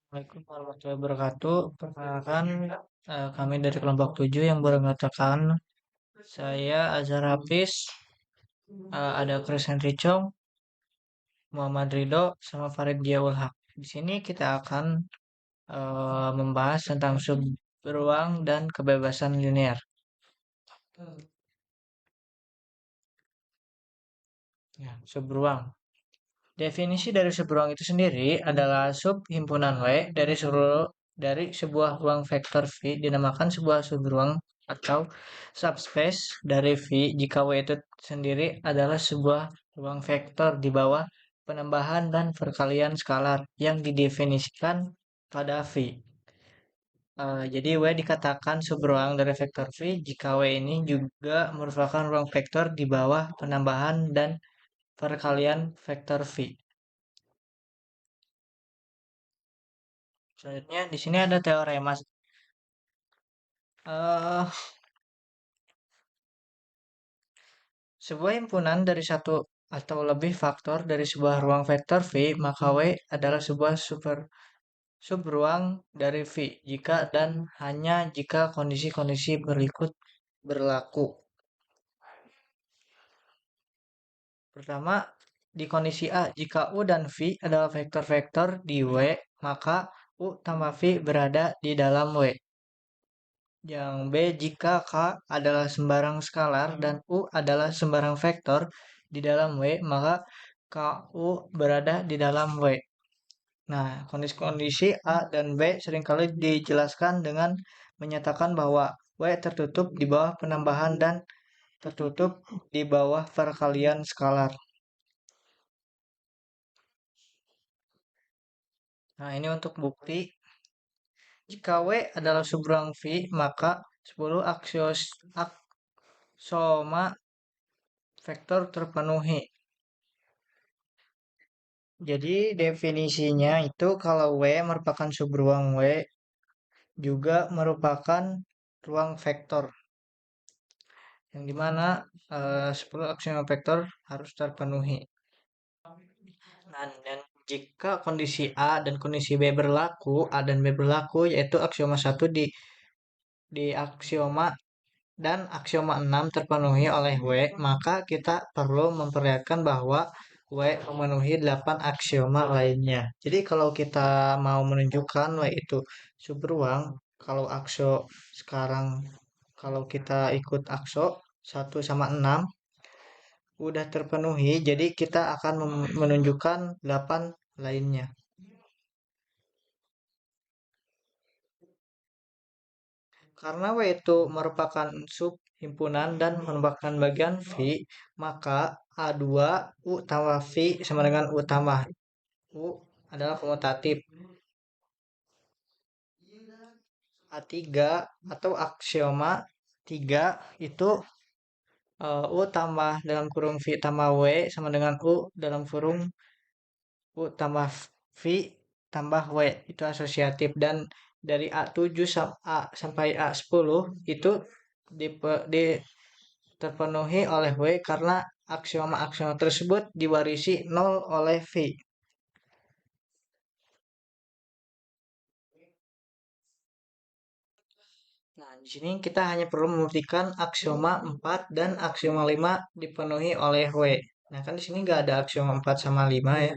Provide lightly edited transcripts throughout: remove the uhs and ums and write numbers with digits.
Assalamualaikum warahmatullahi wabarakatuh. Perkenalkan, kami dari kelompok 7 yang beranggotakan saya Azhar Hafiz, ada Chris Henry Chong, Muhammad Ridho, sama Farid Ziaul Haq. Di sini kita akan membahas tentang subruang dan kebebasan linear. Ya, subruang. Definisi dari subruang itu sendiri adalah sub himpunan W dari sebuah ruang vektor V dinamakan sebuah subruang atau subspace dari V jika W itu sendiri adalah sebuah ruang vektor di bawah penambahan dan perkalian skalar yang didefinisikan pada V. Jadi W dikatakan subruang dari vektor V jika W ini juga merupakan ruang vektor di bawah penambahan dan perkalian vektor V. Selanjutnya di sini ada teorema. eh Sebuah himpunan dari satu atau lebih faktor dari sebuah ruang vektor V, maka W adalah sebuah subruang dari V jika dan hanya jika kondisi-kondisi berikut berlaku. Pertama, di kondisi A, jika U dan V adalah vektor-vektor di W, maka U tambah V berada di dalam W. Yang B, jika K adalah sembarang skalar dan U adalah sembarang vektor di dalam W, maka KU berada di dalam W. Nah, kondisi-kondisi A dan B seringkali dijelaskan dengan menyatakan bahwa W tertutup di bawah penambahan dan tertutup di bawah perkalian skalar. Nah, ini untuk bukti. Jika W adalah subruang V, maka 10 aksioma vektor terpenuhi. Jadi definisinya itu kalau W merupakan subruang W juga merupakan ruang vektor yang dimana 10 aksioma vektor harus terpenuhi. Nah, dan jika kondisi A dan kondisi B berlaku, A dan B berlaku, yaitu aksioma 1 di aksioma dan aksioma 6 terpenuhi oleh W, maka kita perlu memperlihatkan bahwa W memenuhi 8 aksioma lainnya. Jadi kalau kita mau menunjukkan W itu subruang, kalau akso sekarang kalau kita ikut akso 1 sama 6 udah terpenuhi, jadi kita akan menunjukkan 8 lainnya. Karena W itu merupakan sub himpunan dan merupakan bagian V, maka A2 U tambah V sama dengan U tambah U adalah komutatif. A3 atau aksioma 3 itu U tambah dalam kurung V tambah W sama dengan U dalam kurung U tambah V tambah W itu asosiatif dan dari A7 sampai A10 itu di terpenuhi oleh W karena aksioma-aksioma tersebut diwarisi 0 oleh V. Nah, di sini kita hanya perlu membuktikan aksioma 4 dan aksioma 5 dipenuhi oleh W. Nah, kan di sini nggak ada aksioma 4 sama 5 ya.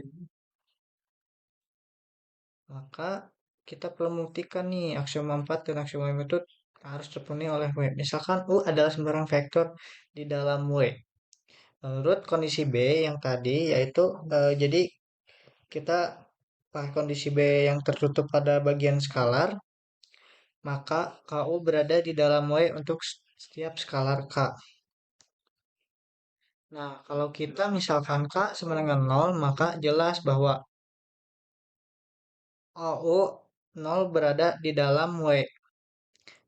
Maka kita perlu membuktikan nih aksioma 4 dan aksioma 5 itu harus terpenuhi oleh W. Misalkan U adalah sembarang vektor di dalam W. Menurut kondisi B yang tadi yaitu jadi kita pakai kondisi B yang tertutup pada bagian skalar, maka KU berada di dalam W untuk setiap skalar K. Nah, kalau kita misalkan K sama dengan 0, maka jelas bahwa AU 0 berada di dalam W.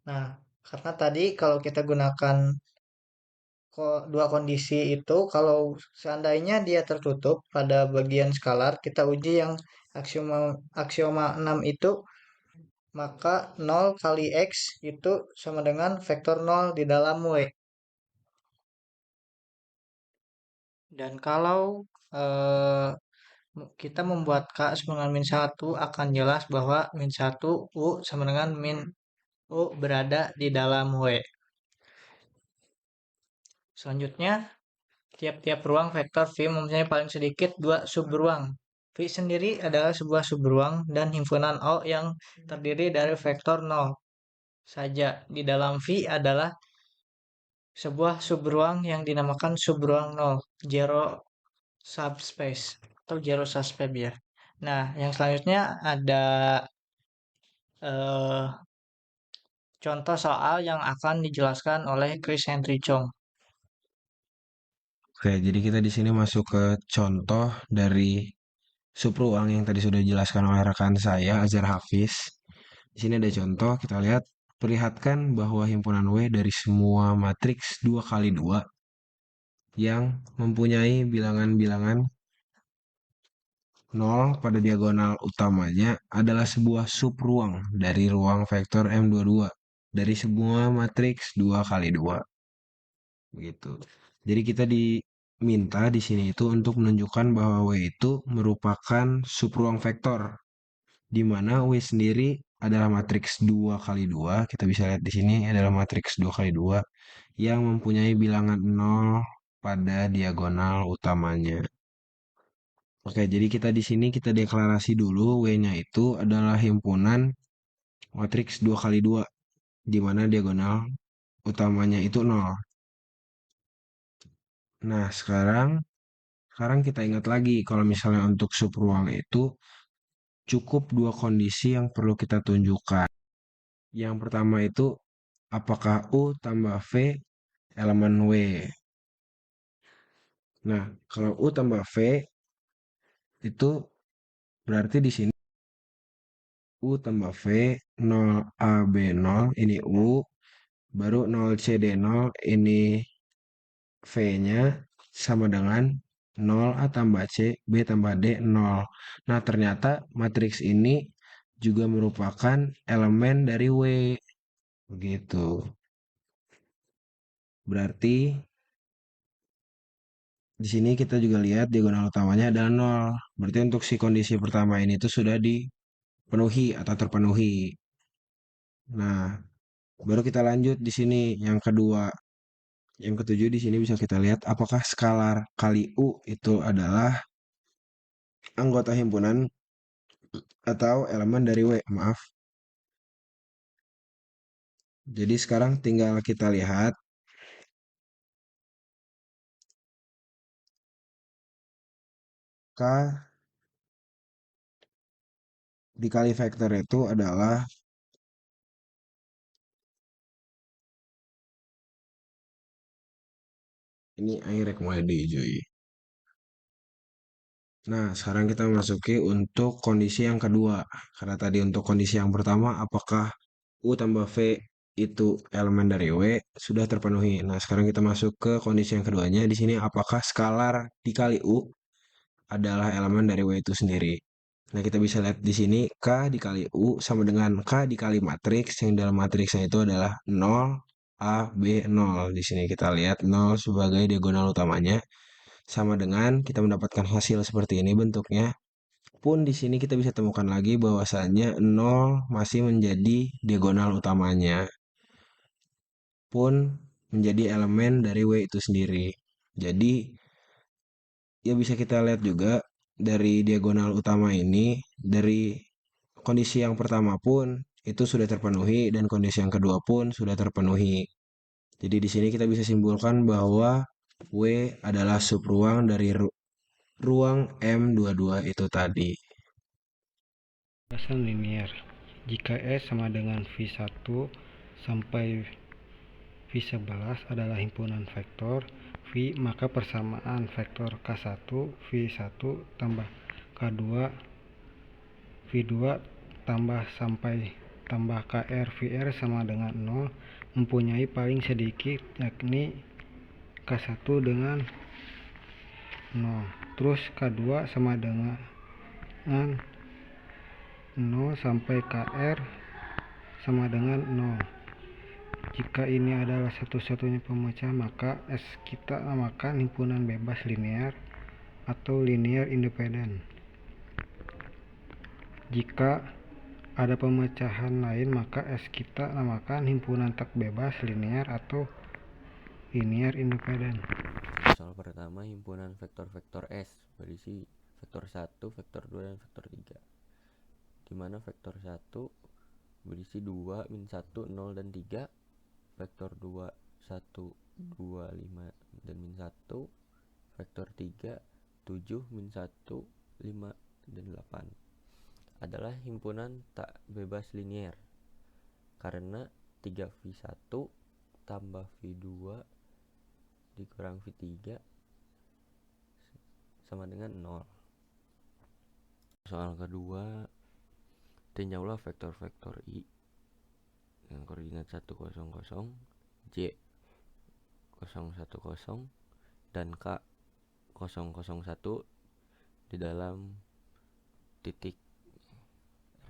Nah, karena tadi kalau kita gunakan dua kondisi itu, kalau seandainya dia tertutup pada bagian skalar, kita uji yang aksioma aksioma 6 itu, maka 0 kali X itu sama dengan vektor 0 di dalam W. Dan kalau eh, kita membuat K sama dengan min 1 akan jelas bahwa min 1 U sama dengan min U berada di dalam W. Selanjutnya, tiap-tiap ruang vektor V mempunyai paling sedikit dua subruang. V sendiri adalah sebuah subruang dan himpunan O yang terdiri dari vektor 0 saja. Di dalam V adalah sebuah subruang yang dinamakan subruang 0, zero subspace atau zero subspace ya. Nah, yang selanjutnya ada eh, contoh soal yang akan dijelaskan oleh Chris Henry Chong. Oke, jadi kita di sini masuk ke contoh dari subruang yang tadi sudah dijelaskan oleh rekan saya, Azhar Hafiz. Di sini ada contoh, kita lihat, perlihatkan bahwa himpunan W dari semua matriks 2 kali 2 yang mempunyai bilangan-bilangan 0 pada diagonal utamanya adalah sebuah subruang dari ruang vektor M22 dari semua matriks 2 kali 2. Begitu. Jadi kita diminta di sini itu untuk menunjukkan bahwa W itu merupakan subruang vektor, di mana W sendiri adalah matriks 2 kali 2. Kita bisa lihat di sini adalah matriks 2 kali 2 yang mempunyai bilangan 0 pada diagonal utamanya. Oke, jadi kita di sini kita deklarasi dulu W-nya itu adalah himpunan matriks 2 kali 2, di mana diagonal utamanya itu 0. Nah, sekarang kita ingat lagi kalau misalnya untuk subruang itu cukup dua kondisi yang perlu kita tunjukkan. Yang pertama itu apakah U tambah V elemen W. Nah, kalau U tambah V itu berarti di sini U tambah V 0AB0 ini U, baru 0CD0 ini V-nya sama dengan 0A tambah C, B tambah D, 0. Nah, ternyata matriks ini juga merupakan elemen dari W. Begitu. Berarti di sini kita juga lihat diagonal utamanya adalah 0. Berarti untuk si kondisi pertama ini tuh sudah dipenuhi atau terpenuhi. Nah, baru kita lanjut di sini yang kedua. Yang ketujuh di sini bisa kita lihat apakah skalar kali U itu adalah anggota himpunan atau elemen dari W, maaf. Jadi sekarang tinggal kita lihat K dikali vektor itu adalah ini airek mulai diijui. Nah, sekarang kita masuki untuk kondisi yang kedua. Karena tadi untuk kondisi yang pertama apakah U tambah V itu elemen dari W sudah terpenuhi. Nah, sekarang kita masuk ke kondisi yang keduanya. Di sini apakah skalar dikali U adalah elemen dari W itu sendiri. Nah, kita bisa lihat di sini K dikali U sama dengan K dikali matriks yang dalam matriksnya itu adalah 0 A, B, 0. Di sini kita lihat 0 sebagai diagonal utamanya sama dengan kita mendapatkan hasil seperti ini bentuknya. Pun di sini kita bisa temukan lagi bahwasannya 0 masih menjadi diagonal utamanya pun menjadi elemen dari W itu sendiri. Jadi ya bisa kita lihat juga dari diagonal utama ini, dari kondisi yang pertama pun itu sudah terpenuhi dan kondisi yang kedua pun sudah terpenuhi. Jadi di sini kita bisa simpulkan bahwa W adalah subruang dari ruang M22 itu tadi. Pembahasan linier. Jika S sama dengan V1 sampai V11 adalah himpunan vektor V, maka persamaan vektor K1 V1 tambah K2 V2 tambah sampai tambah KR VR sama dengan 0 mempunyai paling sedikit yakni K1 dengan 0. Terus K2 sama dengan 0 sampai KR sama dengan 0. Jika ini adalah satu-satunya pemecah, maka S kita namakan himpunan bebas linear atau linear independent. Jika ada pemecahan lain, maka S kita namakan himpunan tak bebas linear atau linear independen. Soal pertama, himpunan vektor-vektor S berisi vektor 1, vektor 2, dan vektor 3. Dimana vektor 1 berisi 2, min 1, 0, dan 3. Vektor 2, 1, 2, 5, dan min 1. Vektor 3, 7, min 1, 5, dan 8. Adalah himpunan tak bebas linier karena 3V1 tambah V2 dikurang V3 sama dengan 0. Soal kedua, tinjaulah vektor-vektor I dengan koordinat 1, 0, 0, J 0, 1, 0, dan K 0, 0, 1 di dalam titik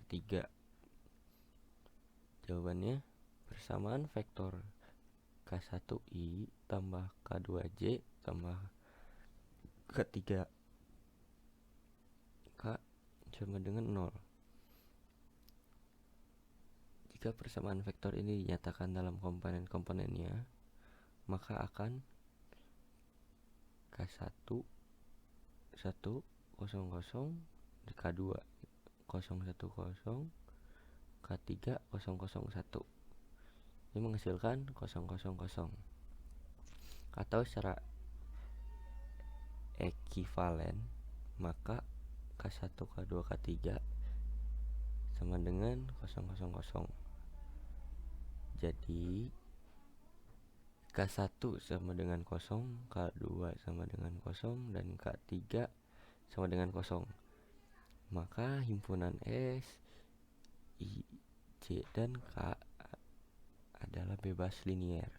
R3. Jawabannya, persamaan vektor K1I tambah K2J tambah K3K sama dengan 0. Jika persamaan vektor ini dinyatakan dalam komponen-komponennya, maka akan K1 1, 0, 0, K2 0, 1, 0, K3 0, 0, 1. Ini menghasilkan 0, 0, 0. Atau secara ekivalen, maka K1, K2, K3 sama dengan 0, 0, 0. Jadi K1 sama dengan 0, K2 sama dengan 0, dan K3 sama dengan 0. Maka himpunan S, I, J, dan K adalah bebas linier.